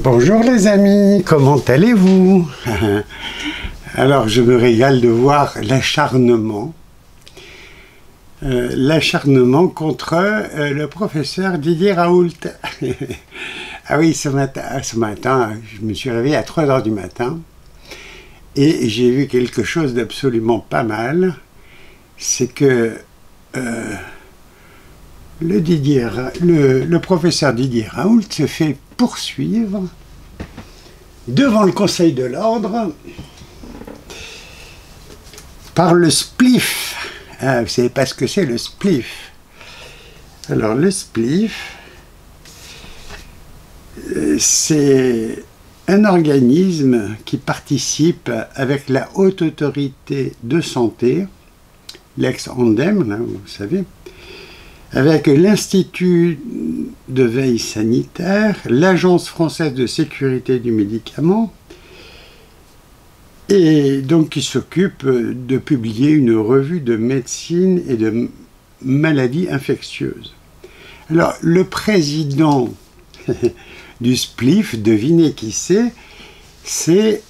Bonjour les amis, comment allez-vous? Alors je me régale de voir l'acharnement contre le professeur Didier Raoult. Ah oui, ce matin, je me suis réveillé à 3 h du matin et j'ai vu quelque chose d'absolument pas mal. C'est que le professeur Didier Raoult se fait poursuivre devant le Conseil de l'Ordre par le spliff. Ah, vous ne savez pas ce que c'est le spliff? Alors le spliff, c'est un organisme qui participe avec la Haute Autorité de Santé, l'ex-ANDEM, vous savez, avec l'Institut de veille sanitaire, l'Agence française de sécurité du médicament, et donc qui s'occupe de publier une revue de médecine et de maladies infectieuses. Alors, le président du SPLIF, devinez qui c'est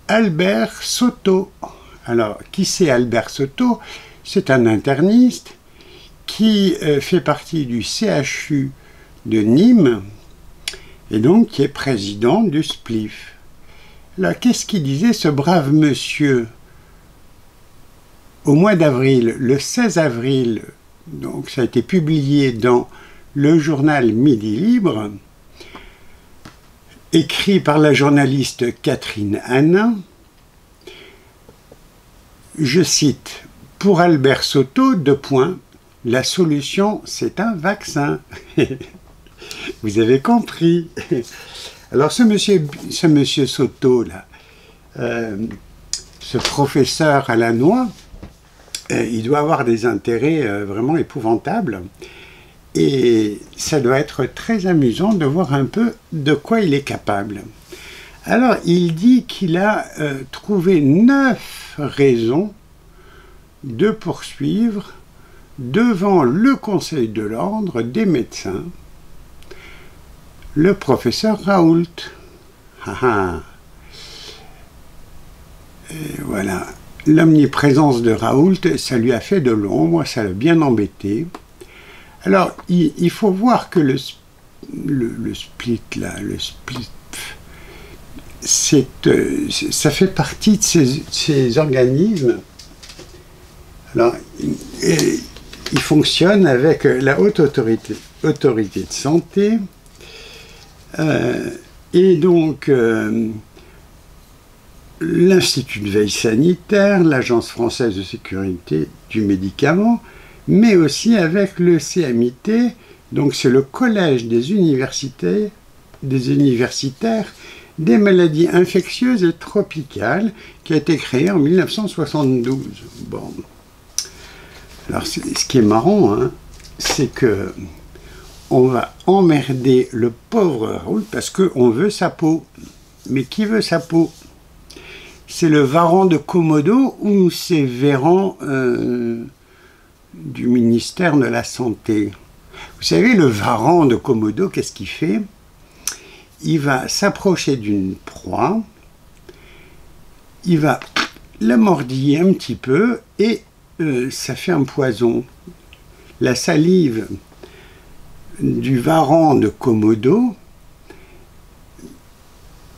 Albert Soto. Alors, qui c'est Albert Soto? C'est un interniste qui fait partie du CHU de Nîmes et donc qui est président du SPLIF. Alors, qu'est-ce qu'il disait ce brave monsieur au mois d'avril, le 16 avril, donc ça a été publié dans le journal Midi Libre, écrit par la journaliste Catherine Hanin. Je cite, pour Albert Soto, la solution, c'est un vaccin. Vous avez compris. Alors ce monsieur Soto, là, ce professeur à la noix, il doit avoir des intérêts vraiment épouvantables. Et ça doit être très amusant de voir un peu de quoi il est capable. Alors il dit qu'il a trouvé 9 raisons de poursuivre devant le Conseil de l'Ordre des médecins le professeur Raoult. Et voilà, l'omniprésence de Raoult, ça lui a fait de l'ombre, ça l'a bien embêté. Alors, il faut voir que le split, ça fait partie de ces organismes. Alors, il fonctionne avec la Haute Autorité de Santé, et donc l'Institut de veille sanitaire, l'Agence française de sécurité du médicament, mais aussi avec le CMIT, donc c'est le Collège des universitaires des maladies infectieuses et tropicales, qui a été créé en 1972. Bon. Alors, ce qui est marrant, hein, c'est que on va emmerder le pauvre Raoult parce qu'on veut sa peau. Mais qui veut sa peau? C'est le Varan de Komodo ou c'est Véran du ministère de la Santé? Vous savez, le Varan de Komodo, qu'est-ce qu'il fait? Il va s'approcher d'une proie, il va la mordiller un petit peu et ça fait un poison. La salive du Varan de Komodo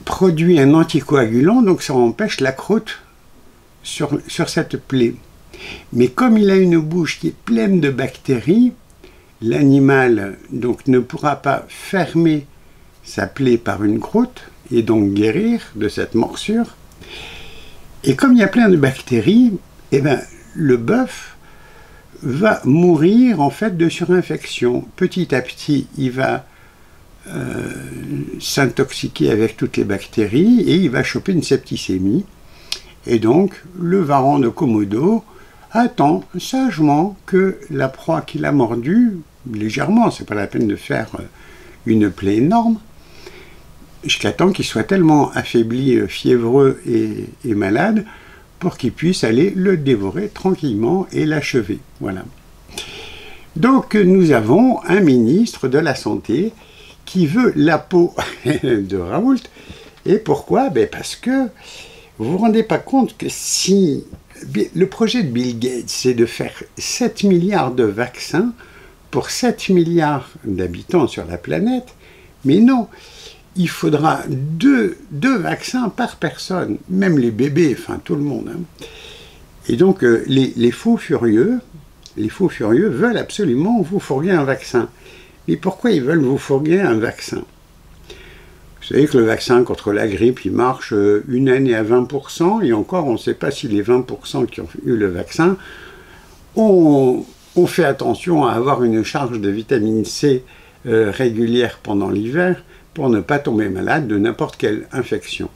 produit un anticoagulant, donc ça empêche la croûte sur cette plaie. Mais comme il a une bouche qui est pleine de bactéries, l'animal donc ne pourra pas fermer sa plaie par une croûte et donc guérir de cette morsure. Et comme il y a plein de bactéries, eh ben, le bœuf va mourir en fait de surinfection. Petit à petit, il va s'intoxiquer avec toutes les bactéries et il va choper une septicémie. Et donc, le Varan de Komodo attend sagement que la proie qu'il a mordue, légèrement, c'est pas la peine de faire une plaie énorme, jusqu'à temps qu'il soit tellement affaibli, fiévreux et malade, pour qu'il puisse aller le dévorer tranquillement et l'achever. Voilà. Donc nous avons un ministre de la Santé qui veut la peau de Raoult. Et pourquoi? Ben parce que vous vous rendez pas compte que si le projet de Bill Gates, c'est de faire 7 milliards de vaccins pour 7 milliards d'habitants sur la planète, mais non, il faudra deux vaccins par personne, même les bébés, enfin tout le monde. Hein. Et donc les fous furieux veulent absolument vous fourguer un vaccin. Mais pourquoi ils veulent vous fourguer un vaccin? Vous savez que le vaccin contre la grippe, il marche une année à 20%, et encore, on ne sait pas si les 20% qui ont eu le vaccin ont fait attention à avoir une charge de vitamine C régulière pendant l'hiver pour ne pas tomber malade de n'importe quelle infection,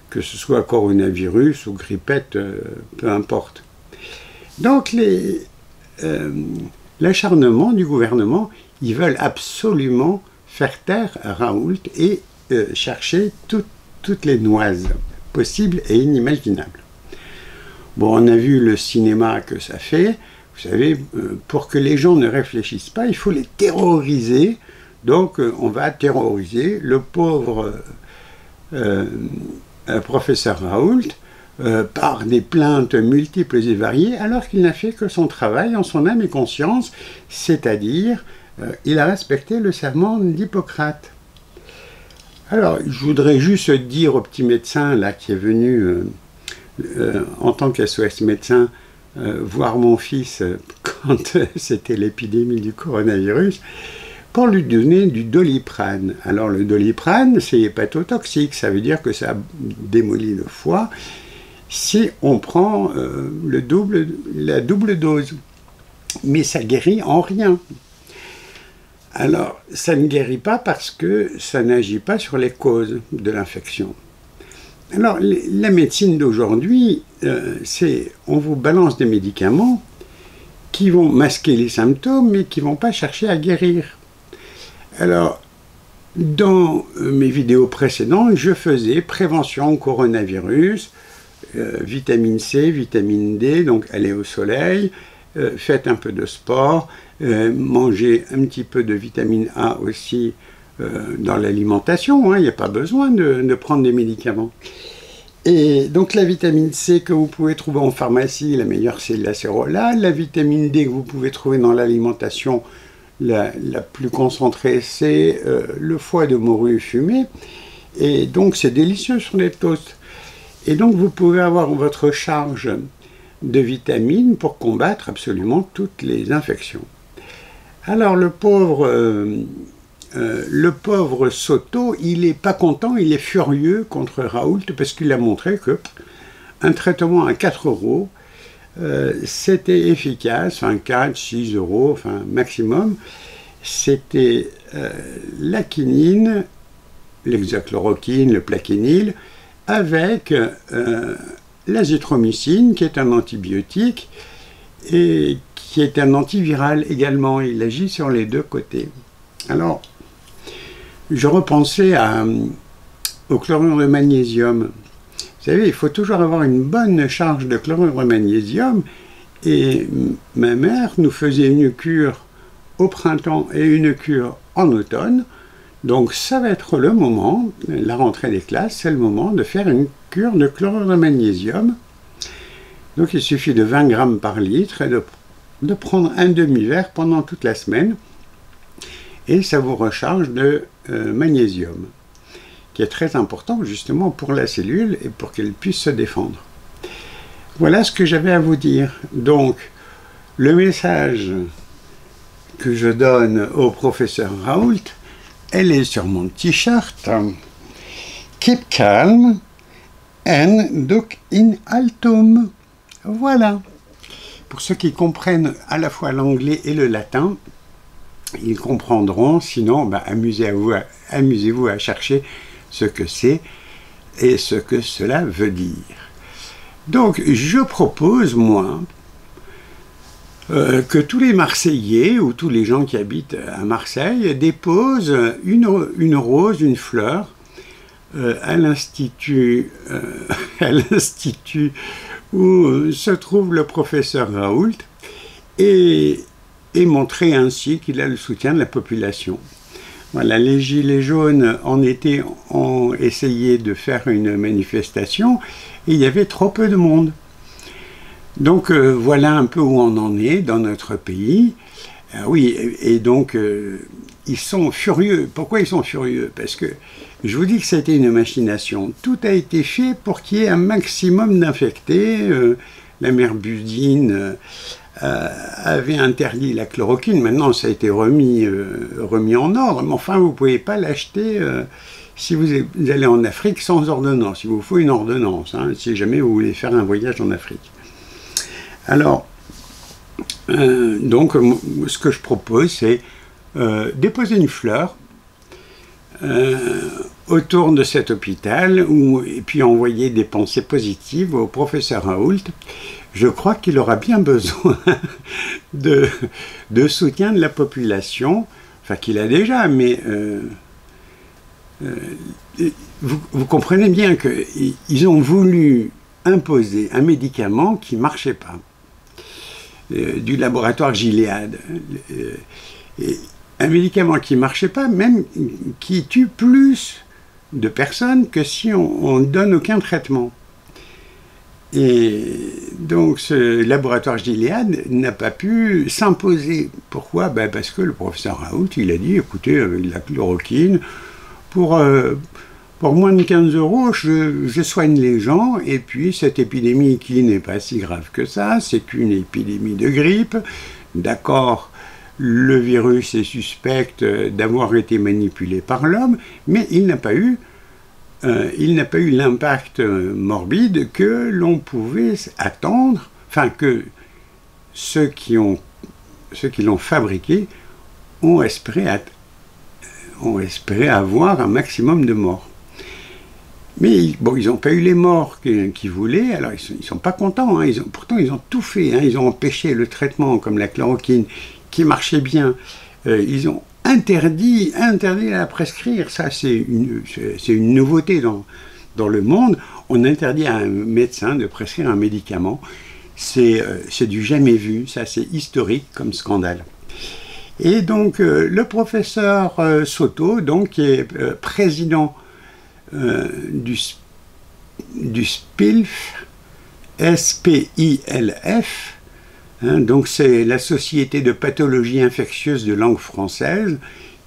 que ce soit coronavirus ou grippette, peu importe. Donc l'acharnement du gouvernement, ils veulent absolument faire taire Raoult et chercher toutes les noises possibles et inimaginables. Bon, on a vu le cinéma que ça fait. Vous savez, pour que les gens ne réfléchissent pas, il faut les terroriser. Donc, on va terroriser le pauvre professeur Raoult par des plaintes multiples et variées, alors qu'il n'a fait que son travail en son âme et conscience, c'est-à-dire, il a respecté le serment d'Hippocrate. Alors, je voudrais juste dire au petit médecin là qui est venu en tant qu'SOS médecin voir mon fils quand c'était l'épidémie du coronavirus, pour lui donner du Doliprane. Alors le Doliprane, c'est hépatotoxique, ça veut dire que ça démolit le foie si on prend la double dose. Mais ça guérit en rien. Alors, ça ne guérit pas parce que ça n'agit pas sur les causes de l'infection. Alors, la médecine d'aujourd'hui, c'est on vous balance des médicaments qui vont masquer les symptômes, mais qui ne vont pas chercher à guérir. Alors, dans mes vidéos précédentes, je faisais prévention coronavirus, vitamine C, vitamine D, donc allez au soleil, faites un peu de sport, mangez un petit peu de vitamine A aussi dans l'alimentation, hein, il n'y a pas besoin de prendre des médicaments. Et donc la vitamine C que vous pouvez trouver en pharmacie, la meilleure c'est l'acérola. La vitamine D que vous pouvez trouver dans l'alimentation, la plus concentrée, c'est le foie de morue fumé. Et donc c'est délicieux sur les toasts. Et donc vous pouvez avoir votre charge de vitamines pour combattre absolument toutes les infections. Alors le pauvre Soto, il n'est pas content, il est furieux contre Raoult parce qu'il a montré que un traitement à 4 €, c'était efficace, enfin 4, 6 €, enfin maximum. C'était la quinine, l'hexachloroquine, le plaquenil, avec l'azithromycine, qui est un antibiotique et qui est un antiviral également. Il agit sur les deux côtés. Alors, je repensais au chlorure de magnésium. Vous savez, il faut toujours avoir une bonne charge de chlorure de magnésium. Et ma mère nous faisait une cure au printemps et une cure en automne. Donc ça va être le moment, la rentrée des classes, c'est le moment de faire une cure de chlorure de magnésium. Donc il suffit de 20 grammes par litre et de prendre un demi-verre pendant toute la semaine. Et ça vous recharge de magnésium, qui est très important justement pour la cellule et pour qu'elle puisse se défendre. Voilà ce que j'avais à vous dire. Donc, le message que je donne au professeur Raoult, elle est sur mon t-shirt. Keep calm and duc in altum. Voilà. Pour ceux qui comprennent à la fois l'anglais et le latin, ils comprendront, sinon ben, amusez-vous à chercher ce que c'est et ce que cela veut dire. Donc je propose, moi, que tous les Marseillais ou tous les gens qui habitent à Marseille déposent une rose, une fleur à l'institut où se trouve le professeur Raoult et montrer ainsi qu'il a le soutien de la population. Voilà, les Gilets jaunes en été ont essayé de faire une manifestation et il y avait trop peu de monde. Donc voilà un peu où on en est dans notre pays. Oui, et donc ils sont furieux. Pourquoi ils sont furieux? Parce que je vous dis que ça a été une machination. Tout a été fait pour qu'il y ait un maximum d'infectés. La mère Budine avait interdit la chloroquine. Maintenant, ça a été remis en ordre. Mais enfin, vous ne pouvez pas l'acheter si vous allez en Afrique sans ordonnance. Il vous faut une ordonnance, hein, si jamais vous voulez faire un voyage en Afrique. Alors, donc, ce que je propose, c'est déposer une fleur autour de cet hôpital et puis envoyer des pensées positives au professeur Raoult. Je crois qu'il aura bien besoin de soutien de la population, enfin qu'il a déjà, mais vous comprenez bien qu'ils ont voulu imposer un médicament qui ne marchait pas, du laboratoire Gilead. Un médicament qui ne marchait pas, même qui tue plus de personnes que si on ne donne aucun traitement. Et donc ce laboratoire Gilead n'a pas pu s'imposer. Pourquoi? Parce que le professeur Raoult, il a dit, écoutez, avec la chloroquine, pour moins de 15 €, je soigne les gens, et puis cette épidémie qui n'est pas si grave que ça, c'est qu'une épidémie de grippe, d'accord. Le virus est suspect d'avoir été manipulé par l'homme, mais il n'a pas eu l'impact morbide que l'on pouvait attendre, enfin que ceux qui l'ont fabriqué ont espéré avoir un maximum de morts. Mais bon, ils n'ont pas eu les morts qu'ils voulaient, alors ils ne sont pas contents, hein, pourtant ils ont tout fait, hein, ils ont empêché le traitement comme la chloroquine, qui marchait bien, ils ont interdit à la prescrire. Ça, c'est une nouveauté dans le monde. On interdit à un médecin de prescrire un médicament. C'est du jamais vu. Ça, c'est historique comme scandale. Et donc, le professeur Soto, donc, qui est président du SPILF, S-P-I-L-F, donc c'est la Société de pathologie infectieuse de langue française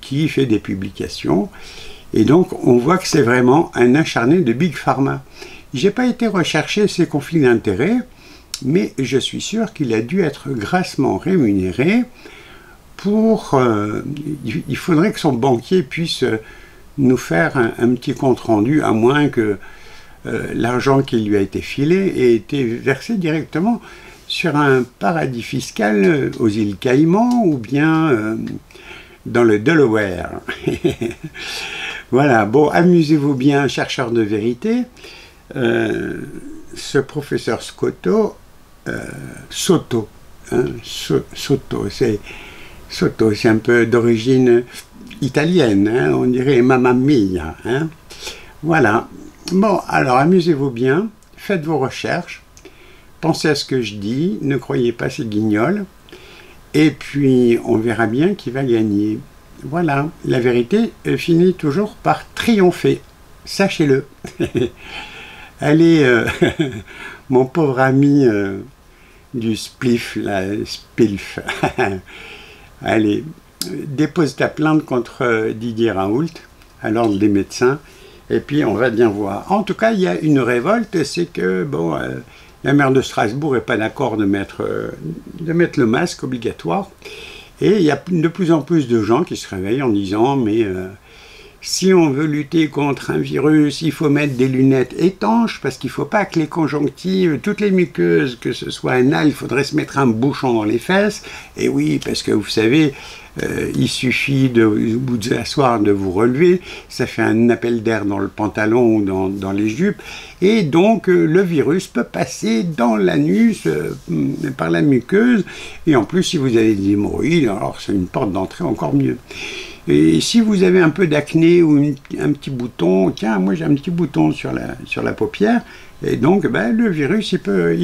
qui fait des publications. Et donc on voit que c'est vraiment un acharné de Big Pharma. Je n'ai pas été rechercher ses conflits d'intérêts, mais je suis sûr qu'il a dû être grassement rémunéré pour... il faudrait que son banquier puisse nous faire un petit compte-rendu, à moins que l'argent qui lui a été filé ait été versé directement sur un paradis fiscal aux îles Caïmans ou bien dans le Delaware. Voilà, bon, amusez-vous bien, chercheurs de vérité. Ce professeur Soto, Soto, c'est un peu d'origine italienne, hein, on dirait Mamma Mia. Hein. Voilà, bon, alors amusez-vous bien, faites vos recherches. Pensez à ce que je dis, ne croyez pas ces guignols, et puis on verra bien qui va gagner. Voilà, la vérité finit toujours par triompher, sachez-le. Allez, mon pauvre ami du spliff, la spilf, allez, dépose ta plainte contre Didier Raoult, à l'ordre des médecins, et puis on va bien voir. En tout cas, il y a une révolte, c'est que, bon... la maire de Strasbourg n'est pas d'accord de mettre le masque obligatoire. Et il y a de plus en plus de gens qui se réveillent en disant « mais si on veut lutter contre un virus, il faut mettre des lunettes étanches, parce qu'il ne faut pas que les conjonctives, toutes les muqueuses, que ce soit anal, il faudrait se mettre un bouchon dans les fesses. Et oui, parce que vous savez... il suffit au bout de la soirée de vous relever, ça fait un appel d'air dans le pantalon ou dans les jupes, et donc le virus peut passer dans l'anus par la muqueuse, et en plus si vous avez des hémorroïdes, alors c'est une porte d'entrée encore mieux. Et si vous avez un peu d'acné ou un petit bouton, tiens, moi j'ai un petit bouton sur la paupière, et donc le virus il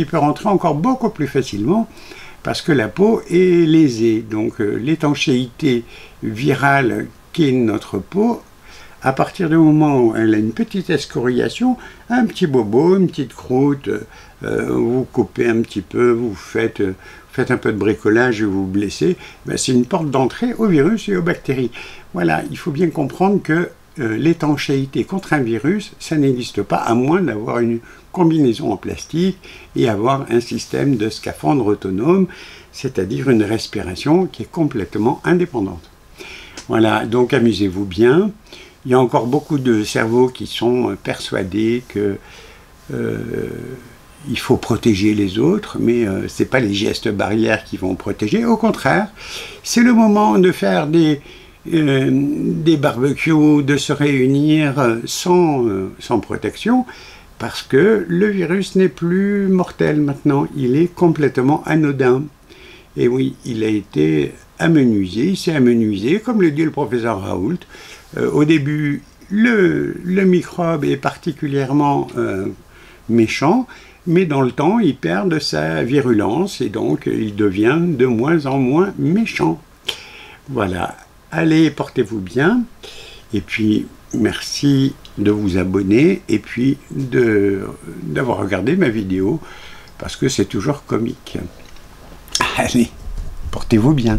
peut rentrer encore beaucoup plus facilement, parce que la peau est lésée. Donc l'étanchéité virale qu'est notre peau, à partir du moment où elle a une petite excoriation, un petit bobo, une petite croûte, vous coupez un petit peu, vous faites un peu de bricolage et vous vous blessez, ben c'est une porte d'entrée aux virus et aux bactéries. Voilà, il faut bien comprendre que l'étanchéité contre un virus, ça n'existe pas, à moins d'avoir une combinaison en plastique et avoir un système de scaphandre autonome, c'est-à-dire une respiration qui est complètement indépendante. Voilà, donc amusez-vous bien. Il y a encore beaucoup de cerveaux qui sont persuadés que il faut protéger les autres, mais ce n'est pas les gestes barrières qui vont protéger. Au contraire, c'est le moment de faire des barbecues, de se réunir sans protection, parce que le virus n'est plus mortel maintenant, il est complètement anodin. Et oui, il a été amenuisé, il s'est amenuisé, comme le dit le professeur Raoult. Au début, le microbe est particulièrement méchant, mais dans le temps, il perd de sa virulence et donc il devient de moins en moins méchant. Voilà, allez, portez-vous bien, et puis merci de vous abonner, et puis d'avoir regardé ma vidéo, parce que c'est toujours comique. Allez, portez-vous bien.